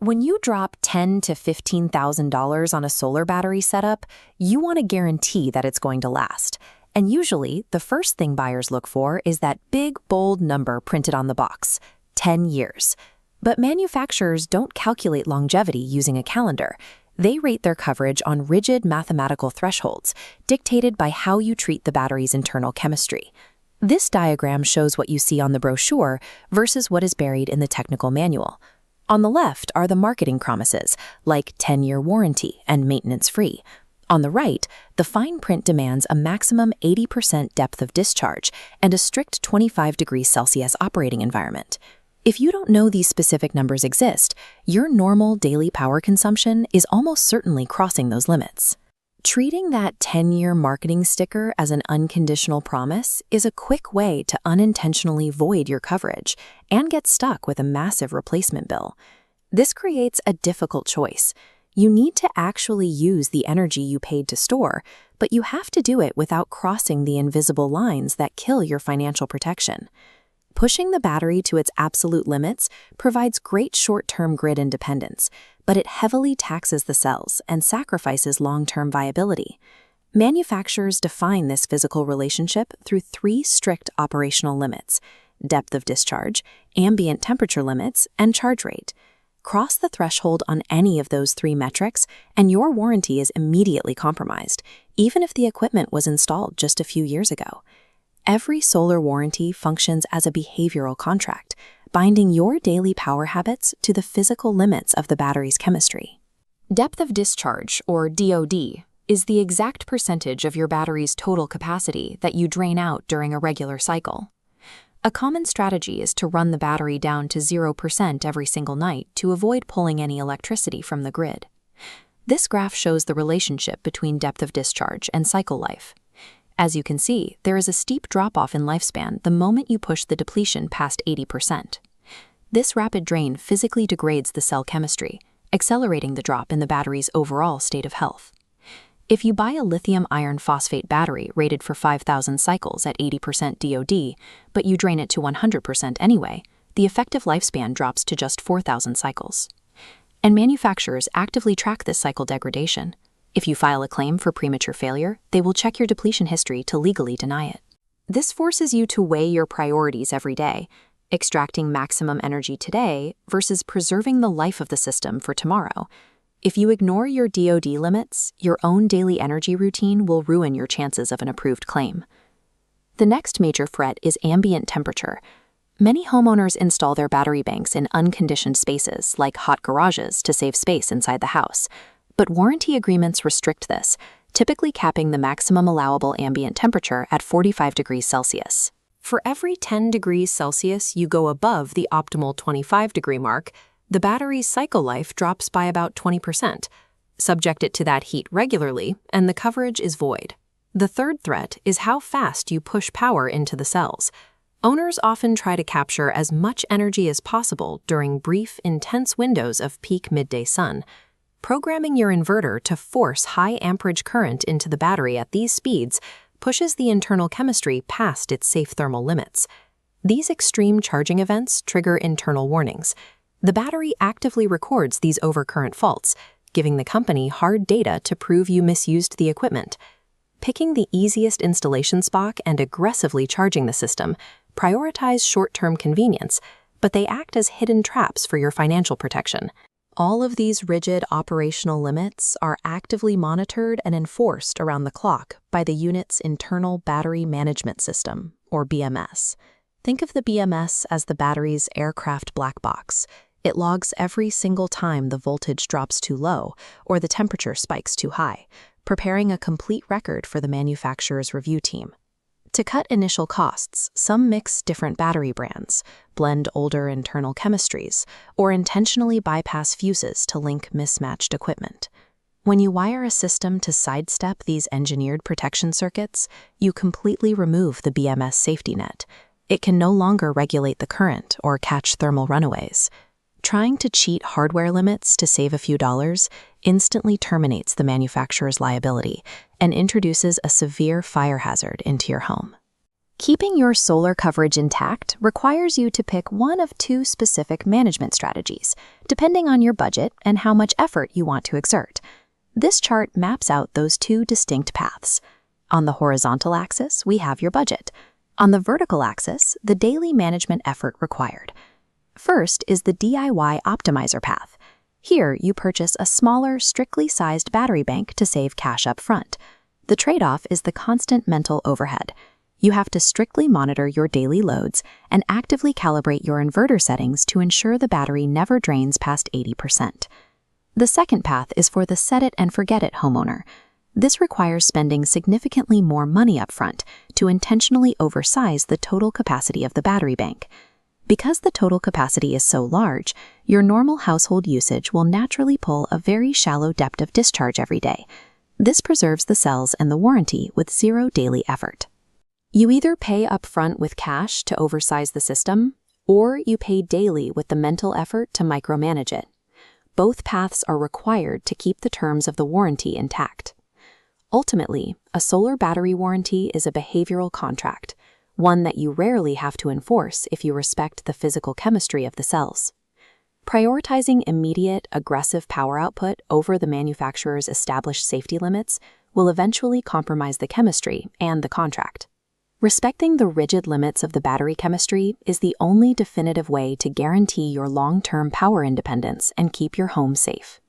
When you drop $10,000 to $15,000 on a solar battery setup, you want to guarantee that it's going to last. And usually, the first thing buyers look for is that big, bold number printed on the box, 10 years. But manufacturers don't calculate longevity using a calendar. They rate their coverage on rigid mathematical thresholds, dictated by how you treat the battery's internal chemistry. This diagram shows what you see on the brochure versus what is buried in the technical manual. On the left are the marketing promises, like 10-year warranty and maintenance-free. On the right, the fine print demands a maximum 80% depth of discharge and a strict 25 degrees Celsius operating environment. If you don't know these specific numbers exist, your normal daily power consumption is almost certainly crossing those limits. Treating that 10-year marketing sticker as an unconditional promise is a quick way to unintentionally void your coverage and get stuck with a massive replacement bill. This creates a difficult choice. You need to actually use the energy you paid to store, but you have to do it without crossing the invisible lines that kill your financial protection. Pushing the battery to its absolute limits provides great short-term grid independence, but it heavily taxes the cells and sacrifices long-term viability. Manufacturers define this physical relationship through 3 strict operational limits: depth of discharge, ambient temperature limits, and charge rate. Cross the threshold on any of those 3 metrics, and your warranty is immediately compromised, even if the equipment was installed just a few years ago. Every solar warranty functions as a behavioral contract, binding your daily power habits to the physical limits of the battery's chemistry. Depth of discharge, or DOD, is the exact percentage of your battery's total capacity that you drain out during a regular cycle. A common strategy is to run the battery down to 0% every single night to avoid pulling any electricity from the grid. This graph shows the relationship between depth of discharge and cycle life. As you can see, there is a steep drop-off in lifespan the moment you push the depletion past 80%. This rapid drain physically degrades the cell chemistry, accelerating the drop in the battery's overall state of health. If you buy a lithium iron phosphate battery rated for 5,000 cycles at 80% DOD, but you drain it to 100% anyway, the effective lifespan drops to just 4,000 cycles. And manufacturers actively track this cycle degradation. If you file a claim for premature failure, they will check your depletion history to legally deny it. This forces you to weigh your priorities every day, extracting maximum energy today versus preserving the life of the system for tomorrow. If you ignore your DOD limits, your own daily energy routine will ruin your chances of an approved claim. The next major threat is ambient temperature. Many homeowners install their battery banks in unconditioned spaces, like hot garages, to save space inside the house. But warranty agreements restrict this, typically capping the maximum allowable ambient temperature at 45 degrees Celsius. For every 10 degrees Celsius you go above the optimal 25-degree mark, the battery's cycle life drops by about 20%. Subject it to that heat regularly, and the coverage is void. The third threat is how fast you push power into the cells. Owners often try to capture as much energy as possible during brief, intense windows of peak midday sun. Programming your inverter to force high amperage current into the battery at these speeds pushes the internal chemistry past its safe thermal limits. These extreme charging events trigger internal warnings. The battery actively records these overcurrent faults, giving the company hard data to prove you misused the equipment. Picking the easiest installation spot and aggressively charging the system prioritize short-term convenience, but they act as hidden traps for your financial protection. All of these rigid operational limits are actively monitored and enforced around the clock by the unit's internal battery management system, or BMS. Think of the BMS as the battery's aircraft black box. It logs every single time the voltage drops too low or the temperature spikes too high, preparing a complete record for the manufacturer's review team. To cut initial costs, some mix different battery brands, blend older internal chemistries, or intentionally bypass fuses to link mismatched equipment. When you wire a system to sidestep these engineered protection circuits, you completely remove the BMS safety net. It can no longer regulate the current or catch thermal runaways. Trying to cheat hardware limits to save a few dollars instantly terminates the manufacturer's liability and introduces a severe fire hazard into your home. Keeping your solar coverage intact requires you to pick one of two specific management strategies, depending on your budget and how much effort you want to exert. This chart maps out those two distinct paths. On the horizontal axis, we have your budget. On the vertical axis, the daily management effort required. First is the DIY optimizer path. Here, you purchase a smaller, strictly sized battery bank to save cash up front. The trade-off is the constant mental overhead. You have to strictly monitor your daily loads and actively calibrate your inverter settings to ensure the battery never drains past 80%. The second path is for the set-it-and-forget-it homeowner. This requires spending significantly more money upfront to intentionally oversize the total capacity of the battery bank. Because the total capacity is so large, your normal household usage will naturally pull a very shallow depth of discharge every day. This preserves the cells and the warranty with zero daily effort. You either pay upfront with cash to oversize the system, or you pay daily with the mental effort to micromanage it. Both paths are required to keep the terms of the warranty intact. Ultimately, a solar battery warranty is a behavioral contract, one that you rarely have to enforce if you respect the physical chemistry of the cells. Prioritizing immediate, aggressive power output over the manufacturer's established safety limits will eventually compromise the chemistry and the contract. Respecting the rigid limits of the battery chemistry is the only definitive way to guarantee your long-term power independence and keep your home safe.